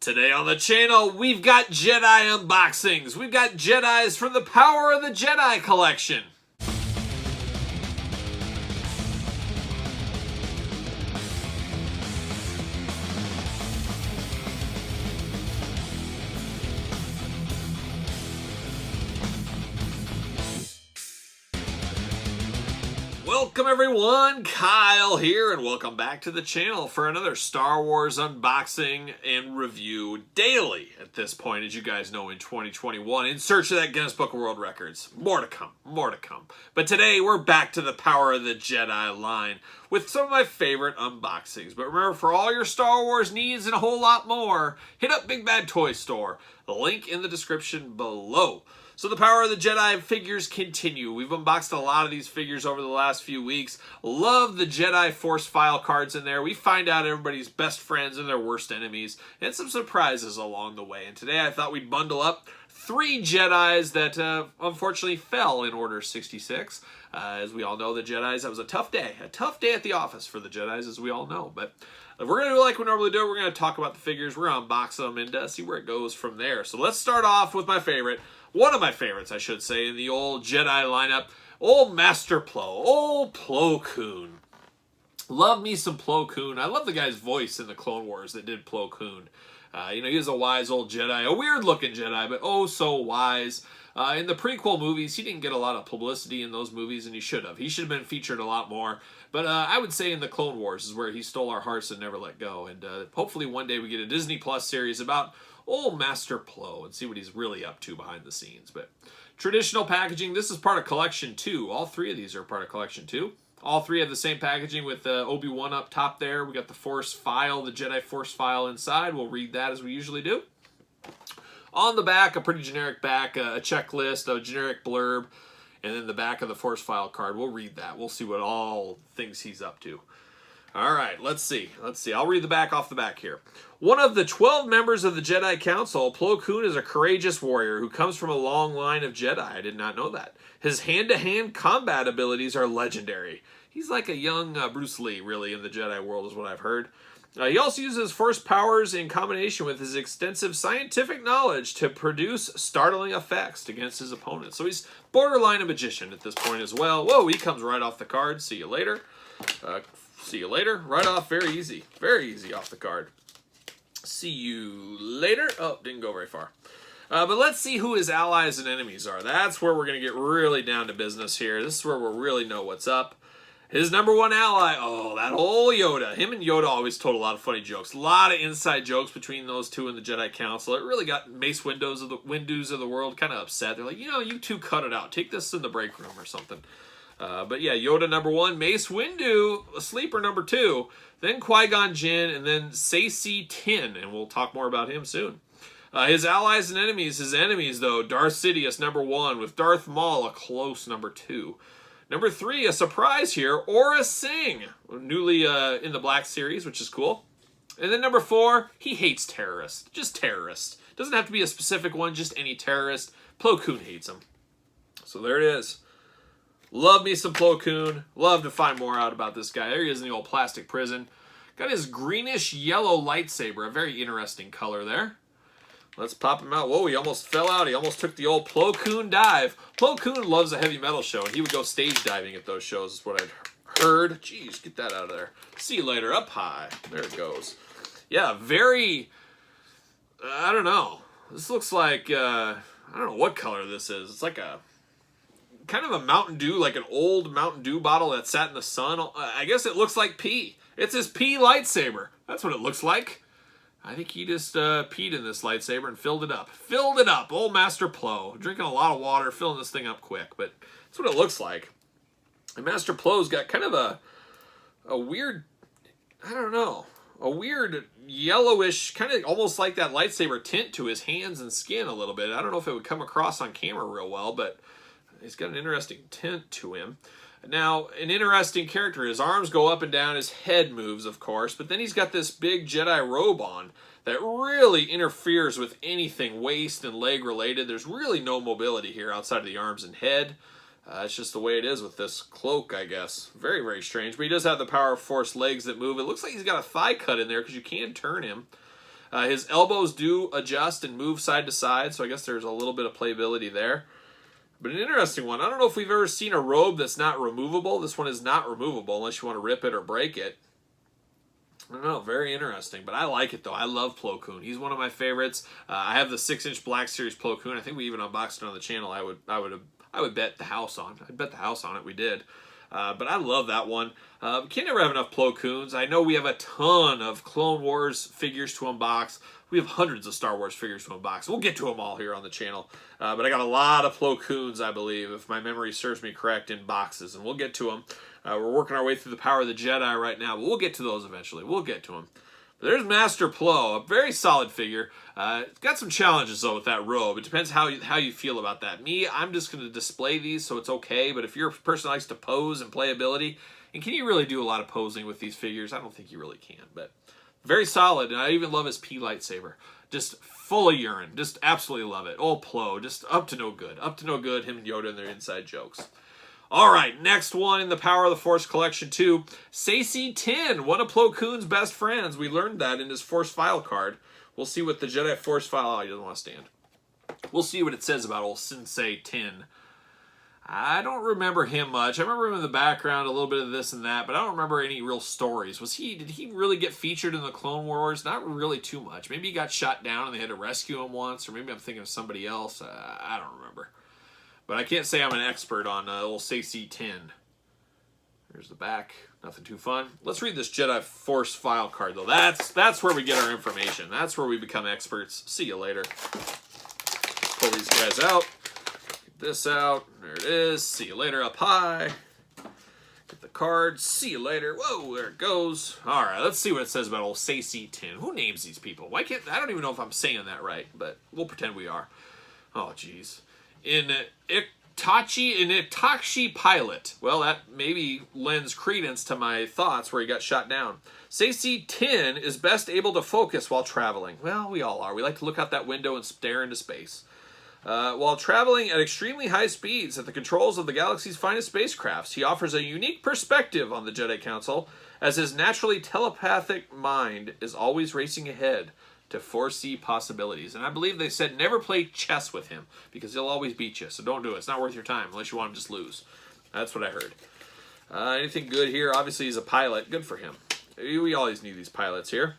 Today on the channel, we've got Jedi unboxings. We've got Jedis from the Power of the Jedi collection. Welcome everyone, Kyle here, and welcome back to the channel for another Star Wars unboxing and review daily at this point, as you guys know, in 2021, in search of that Guinness Book of World Records. More to come, more to come. But today, we're back to the Power of the Jedi line with some of my favorite unboxings. But remember, for all your Star Wars needs and a whole lot more, hit up Big Bad Toy Store. The link in the description below. So the Power of the Jedi figures continue. We've unboxed a lot of these figures over the last few weeks. Love the Jedi Force file cards in there. We find out everybody's best friends and their worst enemies, and some surprises along the way. And today I thought we'd bundle up 3 Jedis that unfortunately fell in Order 66. As we all know, the Jedis, that was a tough day at the office for the Jedis, as we all know. But if we're going to do like we normally do, we're going to talk about the figures, we're going to unbox them, and see where it goes from there. So let's start off with my favorite. One of my favorites, I should say, in the old Jedi lineup, old Master Plo, old Plo Koon. Love me some Plo Koon. I love the guy's voice in the Clone Wars that did Plo Koon. You know, he was a wise old Jedi, a weird-looking Jedi, but oh so wise. In the prequel movies, he didn't get a lot of publicity in those movies, and he should have. He should have been featured a lot more. But I would say in the Clone Wars is where he stole our hearts and never let go. And hopefully one day we get a Disney Plus series about old Master Plo and see what he's really up to behind the scenes. But traditional packaging, this is part of Collection 2. All 3 of these are part of Collection 2. All 3 have the same packaging with Obi-Wan up top there. We got the Force file, the Jedi Force file inside. We'll read that as we usually do. On the back, a pretty generic back, a checklist, a generic blurb, and then the back of the Force file card. We'll read that. We'll see what all things he's up to. All right, let's see. I'll read the back off the back here. One of the 12 members of the Jedi Council, Plo Koon is a courageous warrior who comes from a long line of Jedi. I did not know that. His hand-to-hand combat abilities are legendary. He's like a young Bruce Lee, really, in the Jedi world, is what I've heard. He also uses Force powers in combination with his extensive scientific knowledge to produce startling effects against his opponents. So he's borderline a magician at this point as well. Whoa, he comes right off the card. See you later. See you later. Right off, very easy off the card. See you later. Oh, didn't go very far. But let's see who his allies and enemies are. That's where we're going to get really down to business here. This is where we'll really know what's up. His #1 ally, oh, that old Yoda. Him and Yoda always told a lot of funny jokes. A lot of inside jokes between those two and the Jedi Council. It really got Mace Windows of the world kind of upset. They're like, you know, you two cut it out. Take this in the break room or something. But yeah, Yoda #1, Mace Windu, Sleeper #2, then Qui-Gon Jinn, and then Saesee Tiin, and we'll talk more about him soon. His allies and enemies, though, Darth Sidious #1, with Darth Maul a close #2. #3, a surprise here, Aurra Sing, newly in the Black Series, which is cool. And then #4, he hates terrorists, just terrorists. Doesn't have to be a specific one, just any terrorist. Plo Koon hates them. So there it is. Love me some Plo Koon. Love to find more out about this guy. There he is in the old plastic prison. Got his greenish yellow lightsaber. A very interesting color there. Let's pop him out. Whoa, he almost fell out. He almost took the old Plo Koon dive. Plo Koon loves a heavy metal show, and he would go stage diving at those shows, is what I'd heard. Jeez, get that out of there. See you later. Up high. There it goes. Yeah, very... I don't know. This looks like... I don't know what color this is. It's like a... kind of a Mountain Dew, like an old Mountain Dew bottle that sat in the sun. I guess it looks like pee. It's his pee lightsaber. That's what it looks like. I think he just peed in this lightsaber and filled it up. Filled it up. Old Master Plo. Drinking a lot of water, filling this thing up quick. But that's what it looks like. And Master Plo's got kind of a weird, I don't know, a weird yellowish, kind of almost like that lightsaber tint to his hands and skin a little bit. I don't know if it would come across on camera real well, but he's got an interesting tint to him. Now, an interesting character. His arms go up and down. His head moves, of course. But then he's got this big Jedi robe on that really interferes with anything waist and leg related. There's really no mobility here outside of the arms and head. It's just the way it is with this cloak, I guess. Very, very strange. But he does have the power of Force legs that move. It looks like he's got a thigh cut in there because you can turn him. His elbows do adjust and move side to side, so I guess there's a little bit of playability there. But an interesting one. I don't know if we've ever seen a robe that's not removable. This one is not removable unless you want to rip it or break it. I don't know, very interesting, but I like it though. I love Plo Koon. He's one of my favorites. I have the 6-inch Black Series Plo Koon. I think we even unboxed it on the channel. I would bet the house on. I'd bet the house on it. We did, but I love that one. Can't never have enough Plo Koons. I know we have a ton of Clone Wars figures to unbox. We have hundreds of Star Wars figures to unbox. We'll get to them all here on the channel. But I got a lot of Plo Koons, I believe, if my memory serves me correct, in boxes, and we'll get to them. We're working our way through the Power of the Jedi right now, but we'll get to those eventually. We'll get to them. But there's Master Plo, a very solid figure. It's got some challenges, though, with that robe. It depends how you feel about that. Me, I'm just going to display these, so it's okay. But if you're a person who likes to pose and play ability, and can you really do a lot of posing with these figures? I don't think you really can, but very solid. And I even love his P lightsaber. Just full of urine. Just absolutely love it. Old Plo, just up to no good. Up to no good, him and Yoda and their inside jokes. All right, next one in the Power of the Force Collection 2, Saesee Tiin, one of Plo Koon's best friends. We learned that in his Force File card. We'll see what the Jedi Force File... Oh, he doesn't want to stand. We'll see what it says about old Saesee Tiin. I don't remember him much. I remember him in the background, a little bit of this and that, but I don't remember any real stories. Did he really get featured in the Clone Wars? Not really too much. Maybe he got shot down and they had to rescue him once, or maybe I'm thinking of somebody else. I don't remember. But I can't say I'm an expert on old Saesee Tiin. There's the back. Nothing too fun. Let's read this Jedi Force File card, though. That's where we get our information. That's where we become experts. See you later. Pull these guys out. Get this out. There it is. See you later up high. Get the card. See you later. Whoa, there it goes. All right, let's see what it says about old Saesee Tiin. Who names these people? I don't even know if I'm saying that right, but we'll pretend we are. Oh, jeez. In Itachi Pilot. Well, that maybe lends credence to my thoughts where he got shot down. Saesee Tiin is best able to focus while traveling. Well, we all are. We like to look out that window and stare into space. While traveling at extremely high speeds at the controls of the galaxy's finest spacecrafts, he offers a unique perspective on the Jedi Council, as his naturally telepathic mind is always racing ahead to foresee possibilities. And I believe they said never play chess with him, because he'll always beat you. So don't do it. It's not worth your time unless you want him to just lose. That's what I heard. Anything good here? Obviously, he's a pilot. Good for him. We always need these pilots here.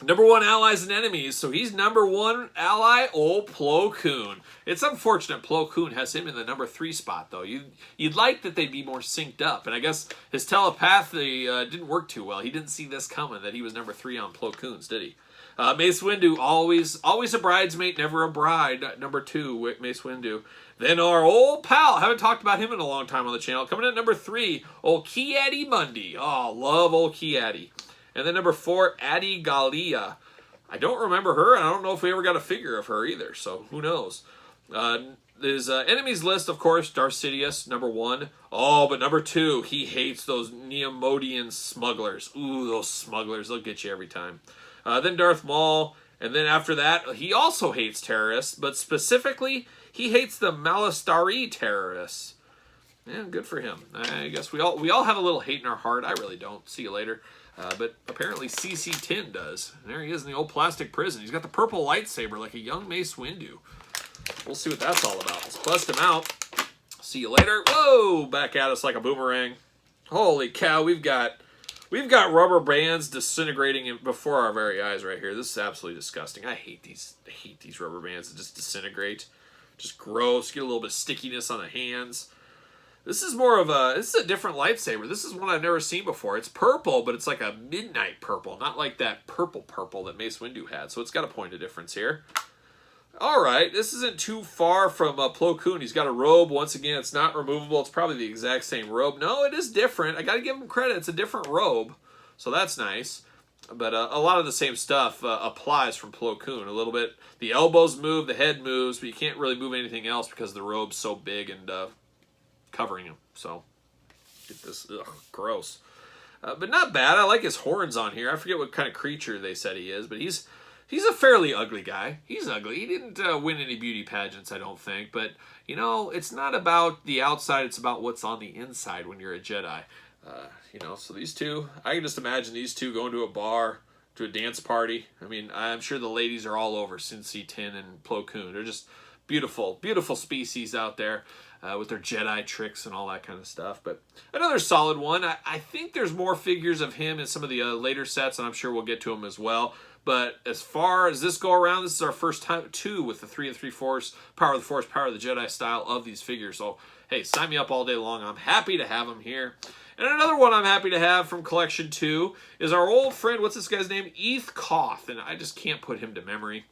Number 1 allies and enemies. So he's number 1 ally, old Plo Koon. It's unfortunate Plo Koon has him in the number 3 spot, though. You'd like that they'd be more synced up. And I guess his telepathy didn't work too well. He didn't see this coming, that he was number 3 on Plo Koon's, did he? Mace Windu, always a bridesmaid, never a bride. Number 2, Mace Windu. Then our old pal, I haven't talked about him in a long time on the channel. Coming in at number 3, old Ki-Adi Mundi. Oh, love old Ki-Adi. And then number 4, Adi Gallia. I don't remember her, and I don't know if we ever got a figure of her either, so who knows. There's enemies list, of course, Darth Sidious, number 1. Oh, but number 2, he hates those Neomodian smugglers. Ooh, those smugglers, they'll get you every time. Then Darth Maul, and then after that, he also hates terrorists, but specifically, he hates the Malastari terrorists. Yeah, good for him. I guess we all have a little hate in our heart. I really don't. See you later. But apparently Saesee Tiin does. There he is in the old plastic prison. He's got the purple lightsaber like a young Mace Windu. We'll see what that's all about. Let's bust him out. See you later. Whoa! Back at us like a boomerang. Holy cow, we've got rubber bands disintegrating before our very eyes right here. This is absolutely disgusting. I hate these rubber bands that just disintegrate. Just gross. Get a little bit of stickiness on the hands. This is a different lightsaber. This is one I've never seen before. It's purple, but it's like a midnight purple, not like that purple that Mace Windu had. So it's got a point of difference here. All right, this isn't too far from Plo Koon. He's got a robe. Once again, it's not removable. It's probably the exact same robe. No, it is different. I got to give him credit. It's a different robe, so that's nice. But a lot of the same stuff applies from Plo Koon. A little bit. The elbows move, the head moves, but you can't really move anything else because the robe's so big and covering him. So, get this. Ugh, gross. But not bad. I like his horns on here. I forget what kind of creature they said he is, but he's a fairly ugly guy. He's ugly. He didn't win any beauty pageants, I don't think. But, you know, it's not about the outside. It's about what's on the inside when you're a Jedi. You know, so these two, I can just imagine these two going to a bar, to a dance party. I mean, I'm sure the ladies are all over Saesee Tiin and Plo Koon. They're just beautiful, beautiful species out there with their Jedi tricks and all that kind of stuff. But another solid one. I think there's more figures of him in some of the later sets, and I'm sure we'll get to them as well. But as far as this go around, this is our first time two with the 3 3/4 Power of the Force, Power of the Jedi style of these figures. So, hey, sign me up all day long. I'm happy to have them here. And another one I'm happy to have from Collection 2 is our old friend, what's this guy's name? Eeth Koth, and I just can't put him to memory.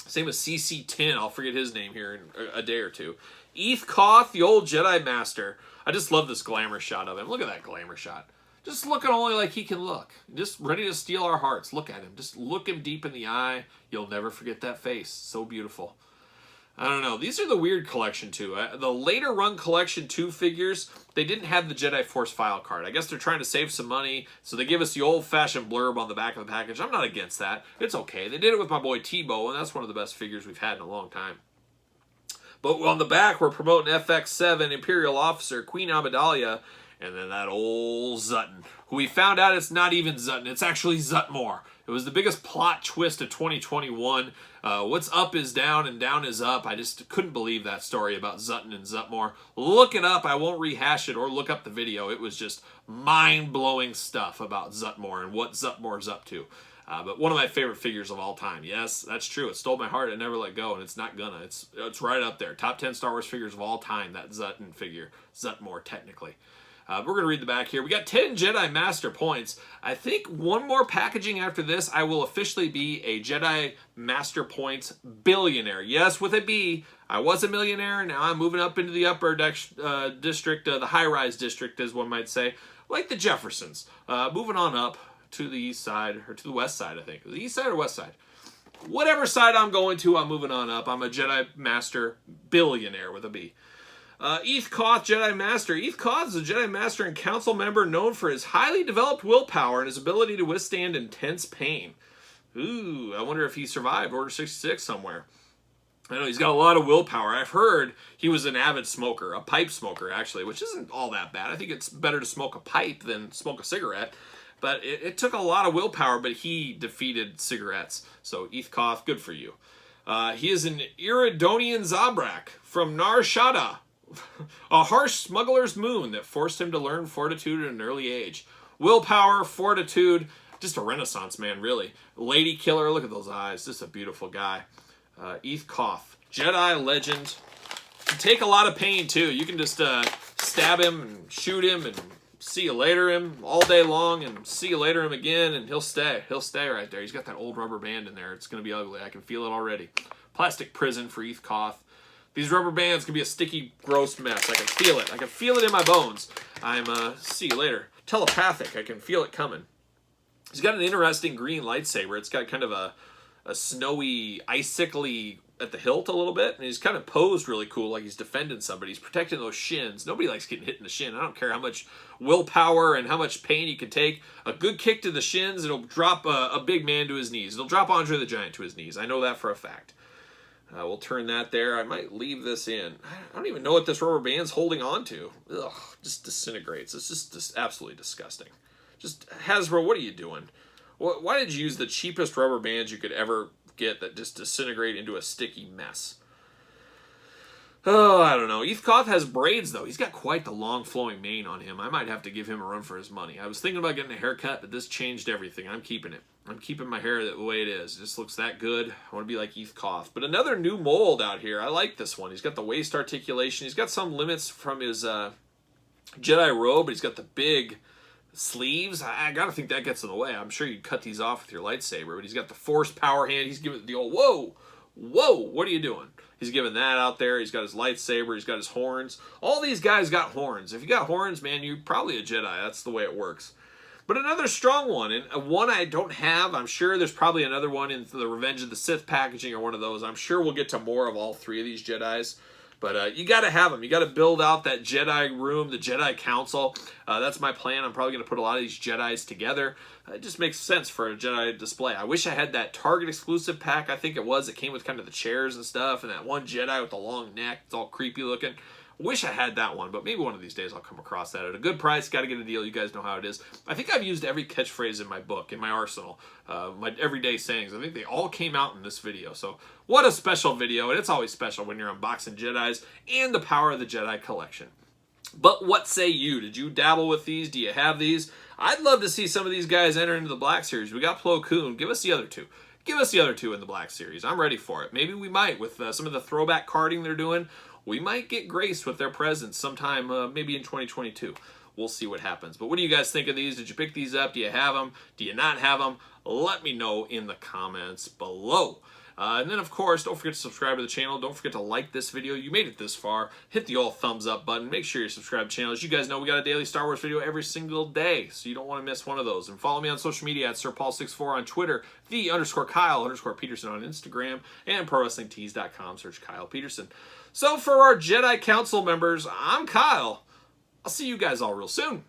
Same with Saesee Tiin, I'll forget his name here in a day or two. Eeth Koth, the old Jedi Master. I just love this glamour shot of him. Look at that glamour shot. Just looking only like he can look. Just ready to steal our hearts. Look at him. Just look him deep in the eye. You'll never forget that face. So beautiful. I don't know. These are the weird Collection 2. The later run Collection 2 figures, they didn't have the Jedi Force file card. I guess they're trying to save some money, so they give us the old-fashioned blurb on the back of the package. I'm not against that. It's okay. They did it with my boy Tebow, and that's one of the best figures we've had in a long time. But on the back, we're promoting FX7, Imperial Officer, Queen Amidala, and then that old Zutton, who we found out it's not even Zutton. It's actually Zutmore. It was the biggest plot twist of 2021. What's up is down and down is up. I just couldn't believe that story about Zutton and Zutmore. Look it up. I won't rehash it or look up the video. It was just mind-blowing stuff about Zutmore and what Zutmore's up to. But one of my favorite figures of all time. Yes, that's true. It stole my heart. It never let go, and it's not gonna. It's right up there. Top 10 Star Wars figures of all time, that Zutton figure. Zutmore, technically. We're going to read the back here. We got 10 Jedi Master points. I think one more packaging after this, I will officially be a Jedi Master Points billionaire. Yes, with a B. I was a millionaire. Now I'm moving up into the upper district, the high-rise district, as one might say, like the Jeffersons. Moving on up to the east side, or to the west side, I think. The east side or west side? Whatever side I'm going to, I'm moving on up. I'm a Jedi Master billionaire with a B. Eeth Koth, Jedi Master. Eeth Koth is a Jedi Master and Council member known for his highly developed willpower and his ability to withstand intense pain. Ooh, I wonder if he survived Order 66 somewhere. I know he's got a lot of willpower. I've heard he was an avid smoker, a pipe smoker actually, which isn't all that bad. I think it's better to smoke a pipe than smoke a cigarette. But it took a lot of willpower, but he defeated cigarettes. So Eeth Koth, good for you. He is an Iridonian Zabrak from Nar Shaddaa. A harsh smuggler's moon that forced him to learn fortitude at an early age. Willpower, fortitude, just a renaissance man, really. Lady killer, look at those eyes. Just a beautiful guy. Eeth Koth, Jedi legend. Can take a lot of pain, too. You can just stab him and shoot him and see you later him all day long and see you later him again, and he'll stay. He'll stay right there. He's got that old rubber band in there. It's going to be ugly. I can feel it already. Plastic prison for Eeth Koth. These rubber bands can be a sticky, gross mess. I can feel it. I can feel it in my bones. See you later. Telepathic. I can feel it coming. He's got an interesting green lightsaber. It's got kind of a snowy, icicle-y at the hilt a little bit. And he's kind of posed really cool, like he's defending somebody. He's protecting those shins. Nobody likes getting hit in the shin. I don't care how much willpower and how much pain you can take. A good kick to the shins, it'll drop a big man to his knees. It'll drop Andre the Giant to his knees. I know that for a fact. We'll turn that there. I might leave this in. I don't even know what this rubber band's holding on to. Ugh, just disintegrates. It's just absolutely disgusting. Just, Hasbro, what are you doing? Why did you use the cheapest rubber bands you could ever get that just disintegrate into a sticky mess? Oh, I don't know. Eeth Koth has braids, though. He's got quite the long flowing mane on him. I might have to give him a run for his money. I was thinking about getting a haircut, but this changed everything. I'm keeping it. I'm keeping my hair the way it is. It just looks that good. I want to be like Eeth Koth. But another new mold out here. I like this one. He's got the waist articulation. He's got some limits from his Jedi robe, but he's got the big sleeves. I gotta think that gets in the way. I'm sure you'd cut these off with your lightsaber, but he's got the force power hand. He's giving the old, whoa, what are you doing? He's giving that out there. He's got his lightsaber. He's got his horns. All these guys got horns. If you got horns, man, you're probably a Jedi. That's the way it works. But another strong one, and one I don't have. I'm sure there's probably another one in the Revenge of the Sith packaging or one of those. I'm sure we'll get to more of all three of these Jedis. But you got to have them. You got to build out that Jedi room, the Jedi Council. That's my plan. I'm probably going to put a lot of these Jedis together. It just makes sense for a Jedi display. I wish I had that Target exclusive pack. I think it was. It came with kind of the chairs and stuff, and that one Jedi with the long neck. It's all creepy looking. Wish I had that one, but maybe one of these days I'll come across that at a good price. Got to get a deal. You guys know how it is. I think I've used every catchphrase in my book, in my arsenal, my everyday sayings. I think they all came out in this video. So what a special video, and it's always special when you're unboxing Jedis and the Power of the Jedi collection. But what say you? Did you dabble with these? Do you have these? I'd love to see some of these guys enter into the Black Series. We got Plo Koon. Give us the other two. Give us the other two in the Black Series. I'm ready for it. Maybe we might, with some of the throwback carding they're doing, we might get graced with their presence sometime, maybe in 2022. We'll see what happens. But what do you guys think of these? Did you pick these up? Do you have them? Do you not have them? Let me know in the comments below. And then, of course, don't forget to subscribe to the channel. Don't forget to like this video. You made it this far. Hit the old thumbs up button. Make sure you're subscribed to the channel. As you guys know, we got a daily Star Wars video every single day, so you don't want to miss one of those. And follow me on social media at SirPaul64 on Twitter, _Kyle_Peterson on Instagram, and ProWrestlingTees.com. Search Kyle Peterson. So for our Jedi Council members, I'm Kyle. I'll see you guys all real soon.